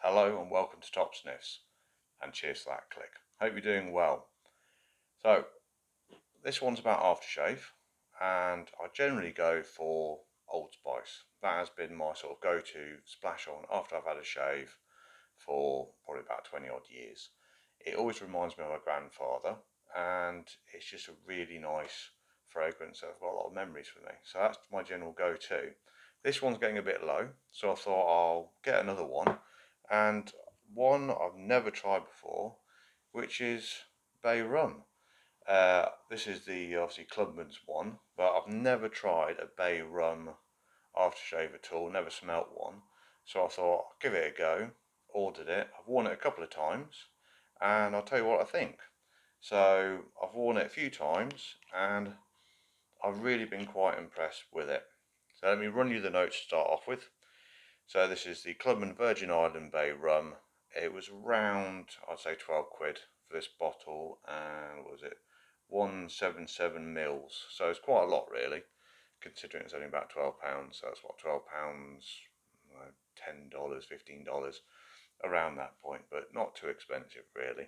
Hello and welcome to Top Sniffs, and cheers to that click. Hope you're doing well. So this one's about aftershave, and I generally go for Old Spice. That has been my sort of go-to splash on after I've had a shave for probably about 20 odd years. It always reminds me of my grandfather, and it's just a really nice fragrance. I've got a lot of memories for me, so that's my general go-to. This one's getting a bit low, so I thought I'll get another one, and one I've never tried before, which is Bay Rum. This is the obviously Clubman's one, but I've never tried a Bay Rum aftershave at all, never smelt one. So I thought, I'll give it a go, ordered it. I've worn it a couple of times, and I'll tell you what I think. So I've worn it a few times, and I've really been quite impressed with it. So let me run you the notes to start off with. So this is the Clubman Virgin Island Bay Rum. It was around, I'd say 12 quid for this bottle, and what was it, 177 mils. So it's quite a lot really, considering it's only about £12. So that's what, £12, $10, $15, around that point, but not too expensive really.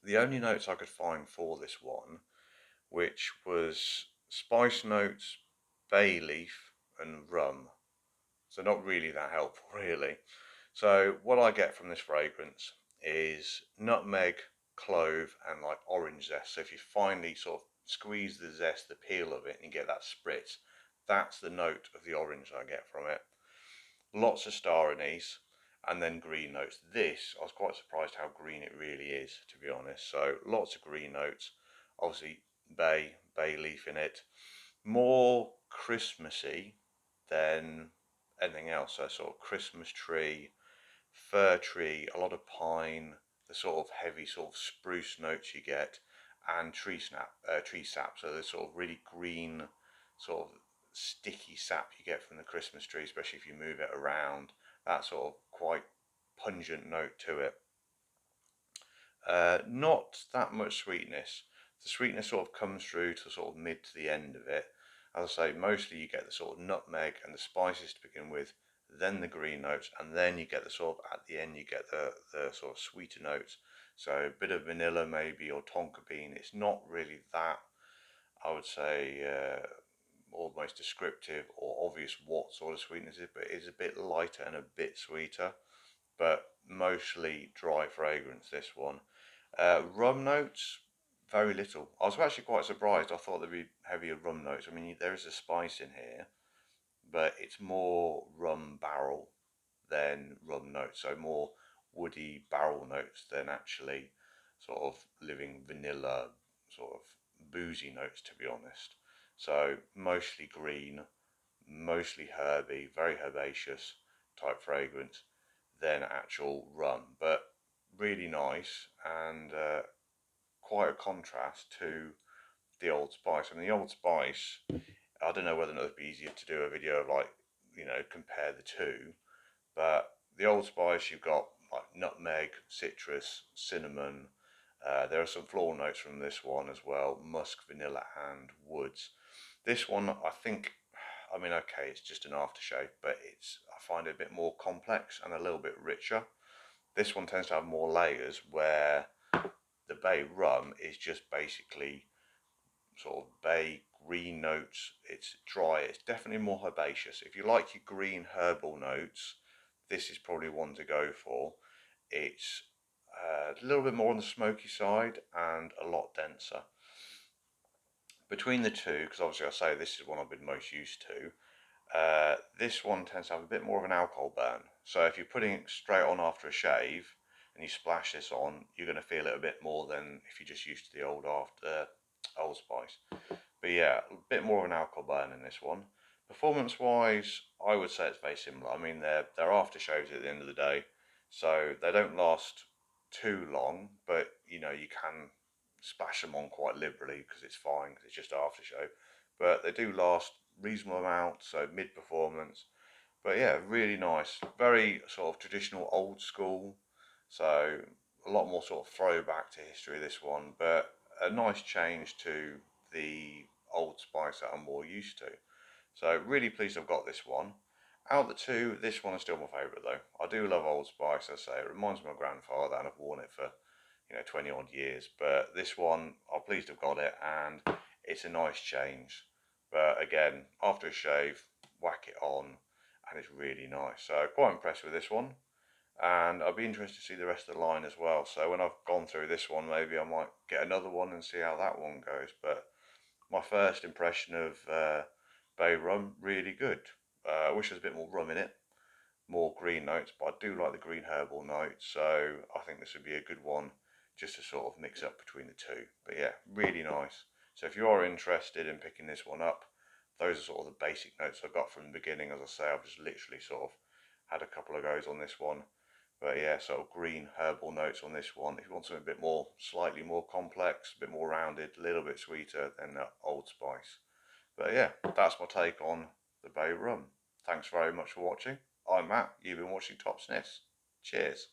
The only notes I could find for this one, which was spice notes, bay leaf, and rum. So not really that helpful, really. So what I get from this fragrance is nutmeg, clove, and like orange zest. So if you finally sort of squeeze the zest, the peel of it, and you get that spritz, that's the note of the orange I get from it. Lots of star anise, and then green notes. This, I was quite surprised how green it really is, to be honest. So lots of green notes. Obviously bay leaf in it. More Christmassy than anything else. So sort of Christmas tree, fir tree, a lot of pine, the sort of heavy sort of spruce notes you get, and tree sap. So the sort of really green, sort of sticky sap you get from the Christmas tree, especially if you move it around. That sort of quite pungent note to it. Not that much sweetness. The sweetness sort of comes through to sort of mid to the end of it. As I say, mostly you get the sort of nutmeg and the spices to begin with, then the green notes, and then you get the sort of, at the end, you get the sort of sweeter notes. So a bit of vanilla maybe, or tonka bean. It's not really that, I would say, almost descriptive or obvious what sort of sweetness it is, but it is a bit lighter and a bit sweeter, but mostly dry fragrance, this one. Rum notes, very little. I was actually quite surprised. I thought there'd be heavier rum notes. I mean, there is a spice in here, but it's more rum barrel than rum notes. So more woody barrel notes than actually sort of living vanilla, sort of boozy notes, to be honest. So mostly green, mostly herby, very herbaceous type fragrance than actual rum, but really nice, and quite a contrast to the Old Spice. I mean, the Old Spice, I don't know whether or not it'd be easier to do a video of like, compare the two, but the Old Spice, you've got like nutmeg, citrus, cinnamon. There are some floral notes from this one as well, musk, vanilla, and woods. This one, I think, I mean, okay, it's just an aftershave, but I find it a bit more complex and a little bit richer. This one tends to have more layers, where the bay rum is just basically sort of bay green notes. It's dry, it's definitely more herbaceous. If you like your green herbal notes, this is probably one to go for. It's a little bit more on the smoky side and a lot denser. Between the two, because obviously I say this is one I've been most used to, this one tends to have a bit more of an alcohol burn. So if you're putting it straight on after a shave and you splash this on, you're going to feel it a bit more than if you're just used to the Old Spice. But yeah, a bit more of an alcohol burn in this one. Performance wise, I would say it's very similar. I mean, they're aftershaves at the end of the day, so they don't last too long, but you can splash them on quite liberally because it's fine, because it's just aftershave. But they do last reasonable amount, so mid performance. But yeah, really nice, very sort of traditional, old school. So a lot more sort of throwback to history, this one, but a nice change to the Old Spice that I'm more used to. So really pleased I've got this one. Out of the two, this one is still my favourite though. I do love Old Spice, as I say. It reminds me of my grandfather, and I've worn it for 20 odd years. But this one, I'm pleased I've got it, and it's a nice change. But again, after a shave, whack it on, and it's really nice. So quite impressed with this one, and I'll be interested to see the rest of the line as well. So when I've gone through this one, maybe I might get another one and see how that one goes. But my first impression of Bay Rum, really good. I wish there was a bit more rum in it, more green notes, but I do like the green herbal notes, so I think this would be a good one just to sort of mix up between the two. But yeah, really nice. So if you are interested in picking this one up, those are sort of the basic notes I got from the beginning. As I say, I've just literally sort of had a couple of goes on this one. But yeah, sort of green herbal notes on this one. If you want something a bit more, slightly more complex, a bit more rounded, a little bit sweeter than Old Spice. But yeah, that's my take on the Bay Rum. Thanks very much for watching. I'm Matt. You've been watching Top Sniffs. Cheers.